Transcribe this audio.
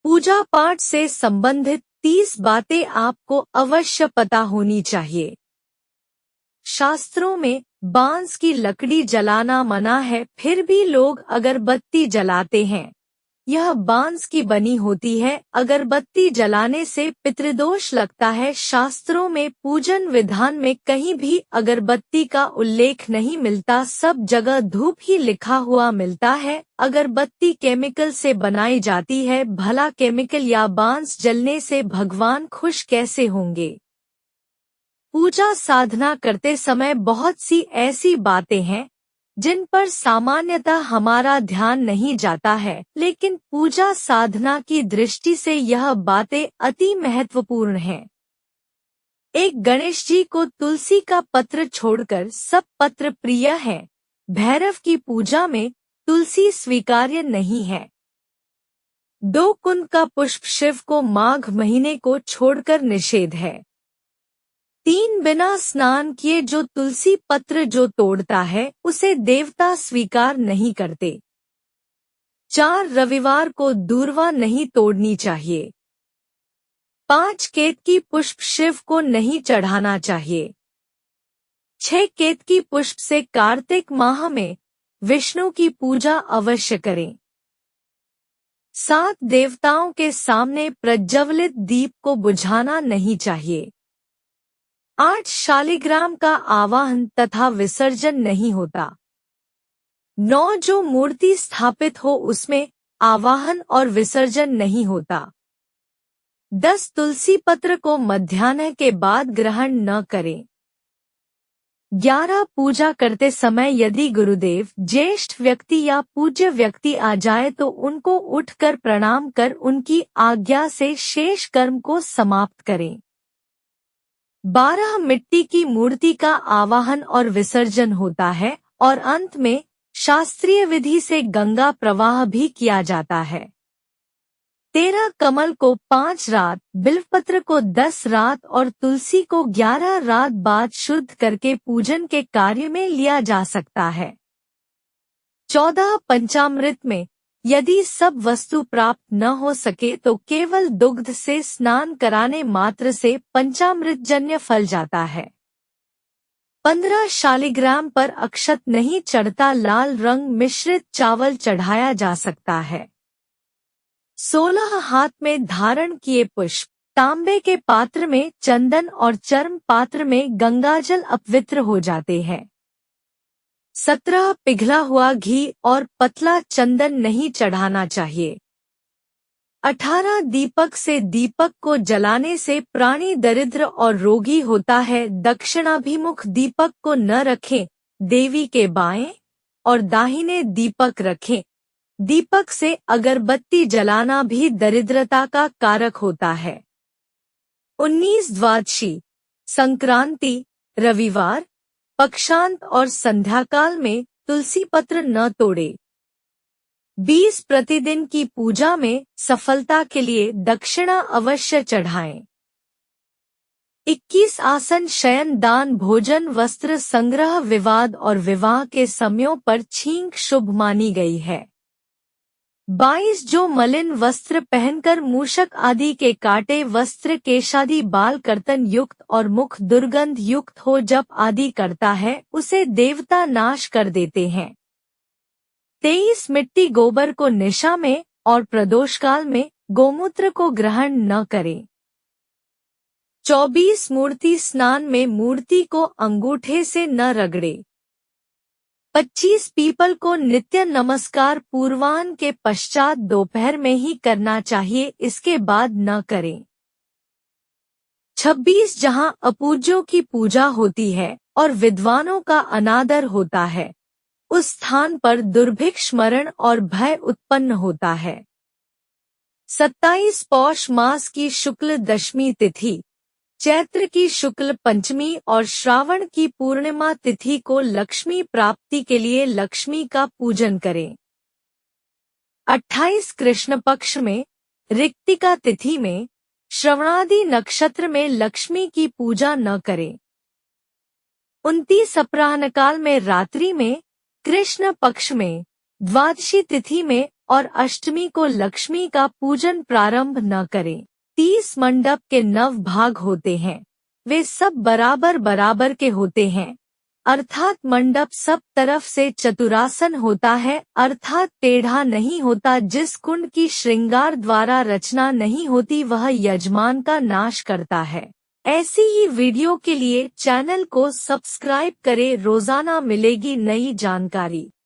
पूजा पाठ से संबंधित 30 बातें आपको अवश्य पता होनी चाहिए। शास्त्रों में बांस की लकड़ी जलाना मना है, फिर भी लोग अगरबत्ती जलाते हैं। यह बांस की बनी होती है। अगरबत्ती जलाने से पितृदोष लगता है। शास्त्रों में पूजन विधान में कहीं भी अगरबत्ती का उल्लेख नहीं मिलता, सब जगह धूप ही लिखा हुआ मिलता है। अगरबत्ती केमिकल से बनाई जाती है, भला केमिकल या बांस जलने से भगवान खुश कैसे होंगे। पूजा साधना करते समय बहुत सी ऐसी बातें हैं जिन पर सामान्यतः हमारा ध्यान नहीं जाता है, लेकिन पूजा साधना की दृष्टि से यह बातें अति महत्वपूर्ण हैं। एक, गणेश जी को तुलसी का पत्र छोड़कर सब पत्र प्रिय हैं। भैरव की पूजा में तुलसी स्वीकार्य नहीं है। 2, कुंद का पुष्प शिव को माघ महीने को छोड़कर निषेध है। 3, बिना स्नान किए जो तुलसी पत्र जो तोड़ता है उसे देवता स्वीकार नहीं करते। 4, रविवार को दूर्वा नहीं तोड़नी चाहिए। 5, केतकी पुष्प शिव को नहीं चढ़ाना चाहिए। 6, केतकी पुष्प से कार्तिक माह में विष्णु की पूजा अवश्य करें। 7, देवताओं के सामने प्रज्वलित दीप को बुझाना नहीं चाहिए। 8, शालिग्राम का आवाहन तथा विसर्जन नहीं होता। 9, जो मूर्ति स्थापित हो उसमें आवाहन और विसर्जन नहीं होता। 10, तुलसी पत्र को मध्याह्न के बाद ग्रहण न करें। 11, पूजा करते समय यदि गुरुदेव, ज्येष्ठ व्यक्ति या पूज्य व्यक्ति आ जाए तो उनको उठकर प्रणाम कर उनकी आज्ञा से शेष कर्म को समाप्त करें। 12, मिट्टी की मूर्ति का आवाहन और विसर्जन होता है और अंत में शास्त्रीय विधि से गंगा प्रवाह भी किया जाता है। 13, कमल को 5 रात, बिल्वपत्र को 10 रात और तुलसी को 11 रात बाद शुद्ध करके पूजन के कार्य में लिया जा सकता है। 14, पंचामृत में यदि सब वस्तु प्राप्त न हो सके तो केवल दुग्ध से स्नान कराने मात्र से पंचामृत जन्य फल जाता है। 15, शालिग्राम पर अक्षत नहीं चढ़ता, लाल रंग मिश्रित चावल चढ़ाया जा सकता है। 16, हाथ में धारण किए पुष्प, तांबे के पात्र में चंदन और चर्म पात्र में गंगाजल अपवित्र हो जाते हैं। 17, पिघला हुआ घी और पतला चंदन नहीं चढ़ाना चाहिए। 18, दीपक से दीपक को जलाने से प्राणी दरिद्र और रोगी होता है। दक्षिणाभिमुख दीपक को न रखें, देवी के बाएं और दाहिने दीपक रखें। दीपक से अगरबत्ती जलाना भी दरिद्रता का कारक होता है। 19, द्वादशी, संक्रांति, रविवार, पक्षांत और संध्याकाल में तुलसी पत्र न तोड़े। 20, प्रतिदिन की पूजा में सफलता के लिए दक्षिणा अवश्य चढ़ाएं। 21, आसन, शयन, दान, भोजन, वस्त्र संग्रह, विवाद और विवाह के समयों पर छींक शुभ मानी गई है। 22, जो मलिन वस्त्र पहनकर मूषक आदि के काटे वस्त्र, केशादि बाल कर्तन युक्त और मुख दुर्गंध युक्त हो जप आदि करता है उसे देवता नाश कर देते हैं। 23, मिट्टी गोबर को निशा में और प्रदोषकाल में गोमूत्र को ग्रहण न करें। 24, मूर्ति स्नान में मूर्ति को अंगूठे से न रगड़े। 25, पीपल को नित्य नमस्कार पूर्वाह्न के पश्चात दोपहर में ही करना चाहिए, इसके बाद न करें। 26, जहां अपूज्यों की पूजा होती है और विद्वानों का अनादर होता है उस स्थान पर दुर्भिक्ष स्मरण और भय उत्पन्न होता है। 27, पौष मास की शुक्ल दशमी तिथि, चैत्र की शुक्ल पंचमी और श्रावण की पूर्णिमा तिथि को लक्ष्मी प्राप्ति के लिए लक्ष्मी का पूजन करें। 28, कृष्ण पक्ष में ऋक्तिका तिथि में श्रवणादि नक्षत्र में लक्ष्मी की पूजा न करें। 29, अपराह्नकाल में रात्रि में कृष्ण पक्ष में द्वादशी तिथि में और अष्टमी को लक्ष्मी का पूजन प्रारंभ न करें। 30 मंडप के 9 भाग होते हैं, वे सब बराबर बराबर के होते हैं, अर्थात मंडप सब तरफ से चतुरासन होता है, अर्थात टेढ़ा नहीं होता। जिस कुंड की श्रृंगार द्वारा रचना नहीं होती वह यजमान का नाश करता है। ऐसी ही वीडियो के लिए चैनल को सब्सक्राइब करें, रोजाना मिलेगी नई जानकारी।